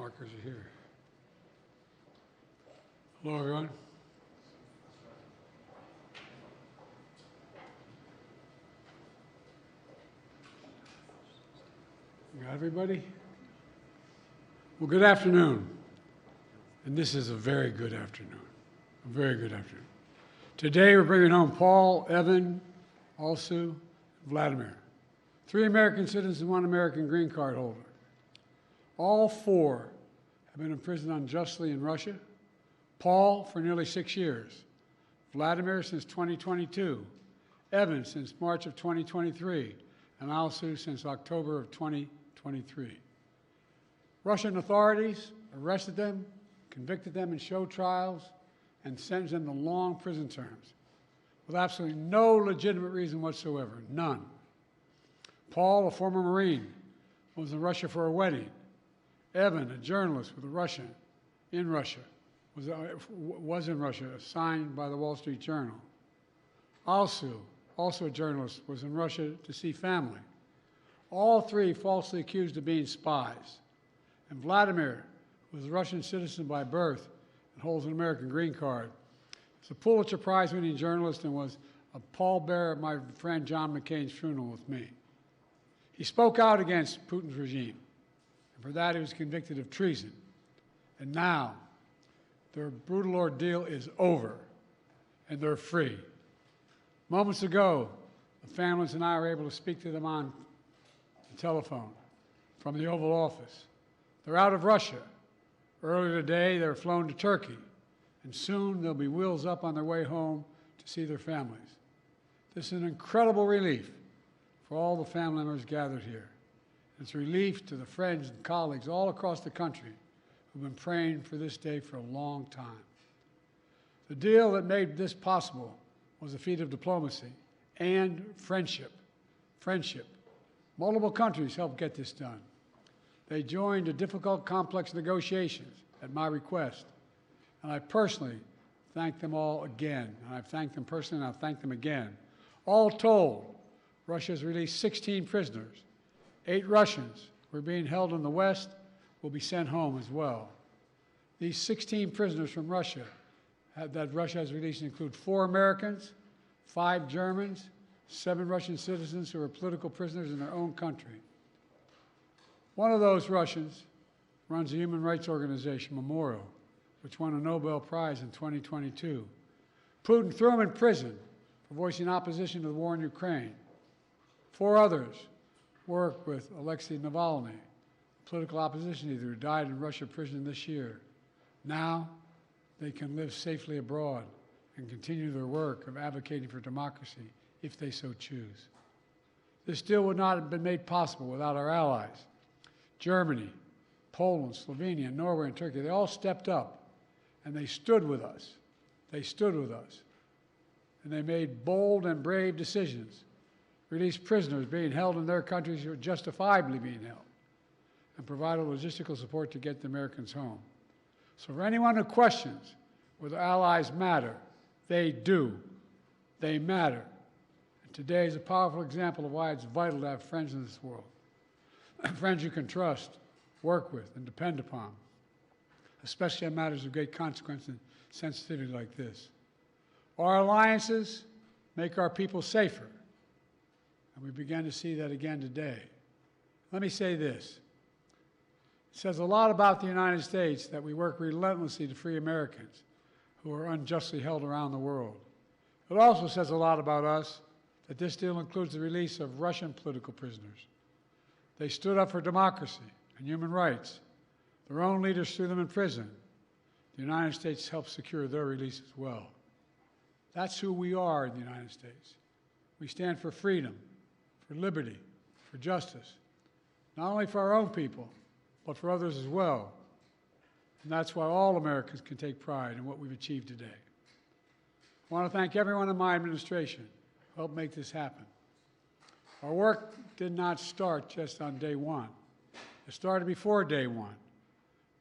markers are here. Hello, everyone. You got everybody? Well, good afternoon. And this is a very good afternoon. A very good afternoon. Today, we're bringing home Paul, Evan, also Vladimir. 3 American citizens and 1 American green card holder. All 4 have been imprisoned unjustly in Russia. Paul for nearly 6 years. Vladimir since 2022. Evan since March of 2023. And Alsu since October of 2023. Russian authorities arrested them, convicted them in show trials, and sentenced them to long prison terms with absolutely no legitimate reason whatsoever, none. Paul, a former Marine, was in Russia for a wedding. Evan, a journalist with a Russian, in Russia, was in Russia, signed by the Wall Street Journal. Alsu, also a journalist, was in Russia to see family. All 3 falsely accused of being spies. And Vladimir, who was a Russian citizen by birth and holds an American green card, is a Pulitzer Prize-winning journalist and was a pallbearer at my friend John McCain's funeral with me. He spoke out against Putin's regime, and for that he was convicted of treason. And now, their brutal ordeal is over, and they're free. Moments ago, the families and I were able to speak to them on the telephone from the Oval Office. They're out of Russia. Earlier today, they were flown to Turkey, and soon they'll be wheels up on their way home to see their families. This is an incredible relief for all the family members gathered here. It's a relief to the friends and colleagues all across the country who've been praying for this day for a long time. The deal that made this possible was a feat of diplomacy and friendship. Friendship. Multiple countries helped get this done. They joined the difficult, complex negotiations at my request, and I personally thank them all again. And I've thanked them personally, and I'll thank them again. All told, Russia has released 16 prisoners. 8 Russians who are being held in the West will be sent home as well. These 16 prisoners from Russia that Russia has released include 4 Americans, 5 Germans, 7 Russian citizens who are political prisoners in their own country. One of those Russians runs a human rights organization, Memorial, which won a Nobel Prize in 2022. Putin threw him in prison for voicing opposition to the war in Ukraine. 4 others work with Alexei Navalny, a political opposition leader who died in Russia prison this year. Now they can live safely abroad and continue their work of advocating for democracy if they so choose. This deal would not have been made possible without our allies. Germany, Poland, Slovenia, Norway, and Turkey, they all stepped up, and they stood with us. They stood with us. And they made bold and brave decisions, released prisoners being held in their countries who are justifiably being held, and provided logistical support to get the Americans home. So for anyone who questions whether allies matter, they do. They matter. And today is a powerful example of why it's vital to have friends in this world. Friends you can trust, work with, and depend upon, especially on matters of great consequence and sensitivity like this. Our alliances make our people safer, and we began to see that again today. Let me say this. It says a lot about the United States that we work relentlessly to free Americans who are unjustly held around the world. It also says a lot about us that this deal includes the release of Russian political prisoners. They stood up for democracy and human rights. Their own leaders threw them in prison. The United States helped secure their release as well. That's who we are in the United States. We stand for freedom, for liberty, for justice, not only for our own people, but for others as well. And that's why all Americans can take pride in what we've achieved today. I want to thank everyone in my administration who helped make this happen. Our work did not start just on day 1. It started before day 1.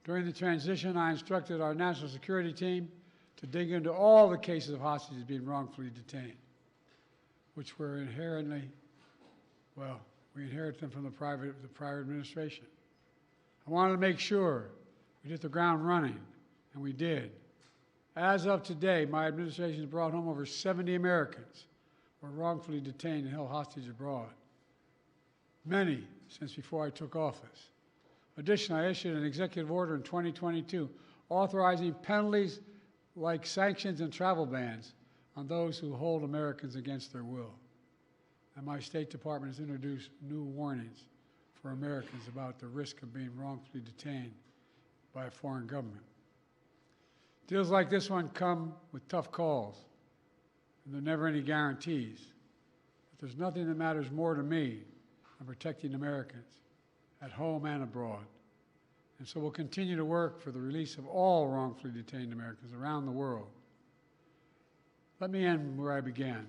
During the transition, I instructed our national security team to dig into all the cases of hostages being wrongfully detained, which were inherently, well, we inherited them from the prior administration. I wanted to make sure We hit the ground running, and we did. As of today, my administration has brought home over 70 Americans who were wrongfully detained and held hostage abroad, many since before I took office. Additionally, I issued an executive order in 2022 authorizing penalties like sanctions and travel bans on those who hold Americans against their will. And my State Department has introduced new warnings for Americans about the risk of being wrongfully detained by a foreign government. Deals like this one come with tough calls, and there are never any guarantees. But there's nothing that matters more to me than protecting Americans at home and abroad. And so we'll continue to work for the release of all wrongfully detained Americans around the world. Let me end where I began,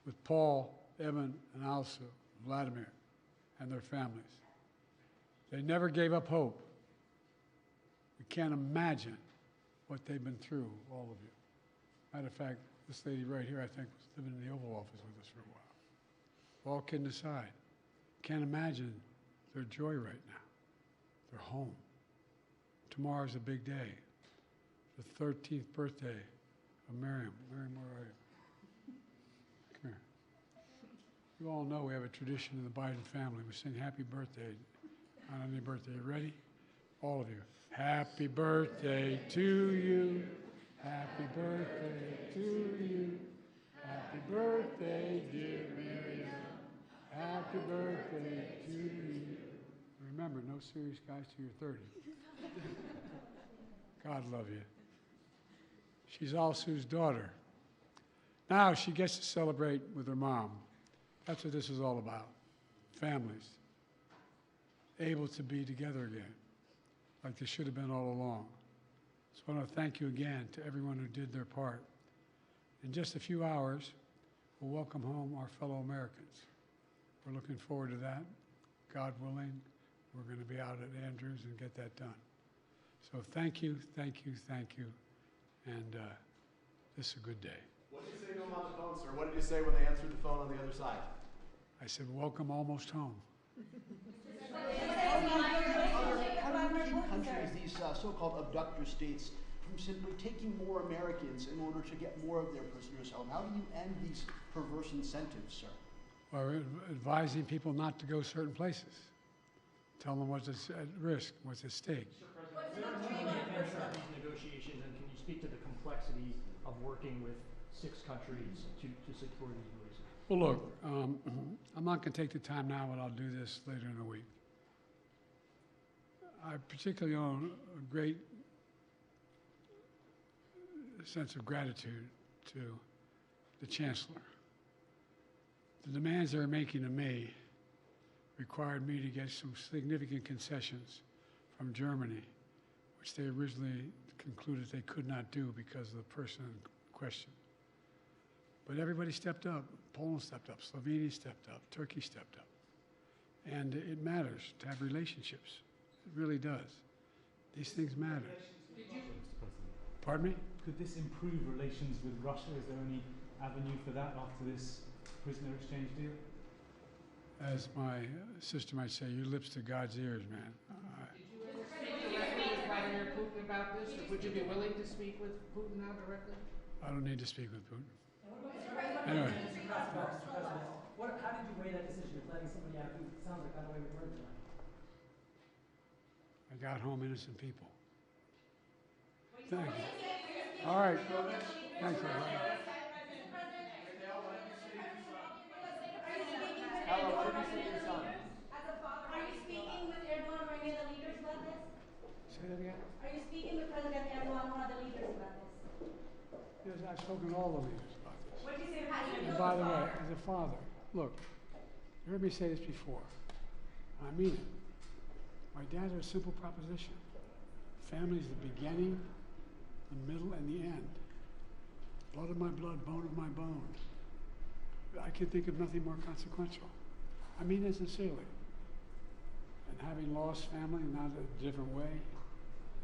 with Paul, Evan, and also Vladimir and their families. They never gave up hope. We can't imagine what they've been through, all of you. Matter of fact, this lady right here, I think, was living in the Oval Office with us for a while. All kidding aside, can't imagine their joy right now. They're home. Tomorrow's a big day, the 13th birthday of Miriam. Miriam, where are you? Come here. You all know we have a tradition in the Biden family. We sing happy birthday on any birthday. You ready? All of you. Happy birthday to you. Happy birthday to you. Happy birthday, dear Miriam. Happy birthday to you. Remember, no serious guys till you're 30. God love you. She's all Sue's daughter. Now she gets to celebrate with her mom. That's what this is all about. Families able to be together again, like they should have been all along. So I want to thank you again to everyone who did their part. In just a few hours, we'll welcome home our fellow Americans. We're looking forward to that. God willing, we're going to be out at Andrews and get that done. So thank you, thank you, thank you, and this is a good day. What did you say to them on the phone, sir? What did you say when they answered the phone on the other side? I said, welcome almost home. How do you keep countries, these so-called abductor states, from simply taking more Americans in order to get more of their prisoners home? How do you end these perverse incentives, sir? Well, we're advising people not to go certain places. Tell them what's at risk, what's at stake. Mr. President, where are these negotiations, and can you speak to the complexity of working with 6 countries to secure these releases? Well, look, I'm not going to take the time now, but I'll do this later in the week. I particularly own a great sense of gratitude to the Chancellor. The demands they were making of me required me to get some significant concessions from Germany, which they originally concluded they could not do because of the person in question. But everybody stepped up. Poland stepped up, Slovenia stepped up, Turkey stepped up. And it matters to have relationships. It really does. These things matter. Pardon me? Could this improve relations with Russia? Is there any avenue for that after this prisoner exchange deal? As my sister might say, your lips to God's ears, man. Did you ever speak directly with Vladimir Putin about this, or would you be willing to speak with Putin now directly? I don't need to speak with Putin. Anyway. Anyway. How did you weigh that decision of letting somebody out who sounds like got away with murder? I got home innocent people. Thank you. All right. Thanks, everybody. Hello, what did you say to your son? Are you speaking with Erdogan or any of the leaders about this? Say that again? Are you speaking with President Erdogan or other leaders about this? Yes, I've spoken to all the leaders about this. What did you say? How do you And by the way, as a father, look, you heard me say this before. I mean it. My dad had a simple proposition. Family is the beginning, the middle, and the end. Blood of my blood, bone of my bone. I can think of nothing more consequential. I mean it sincerely. And having lost family, not a different way,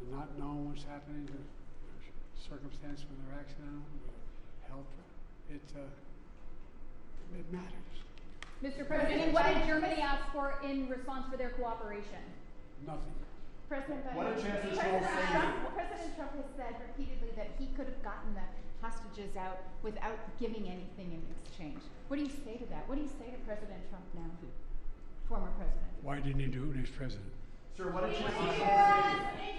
and not knowing what's happening, the circumstance when they're accidental, health, it matters. Mr. President, what did Germany ask for in response for their cooperation? Nothing. President Biden. What did Chancellor Scholz say? President Trump has said repeatedly that he could have gotten the hostages out without giving anything in exchange. What do you say to that? What do you say to President Trump now, former president? Why didn't he do it when he was president? Sir, what did Chancellor Scholz say?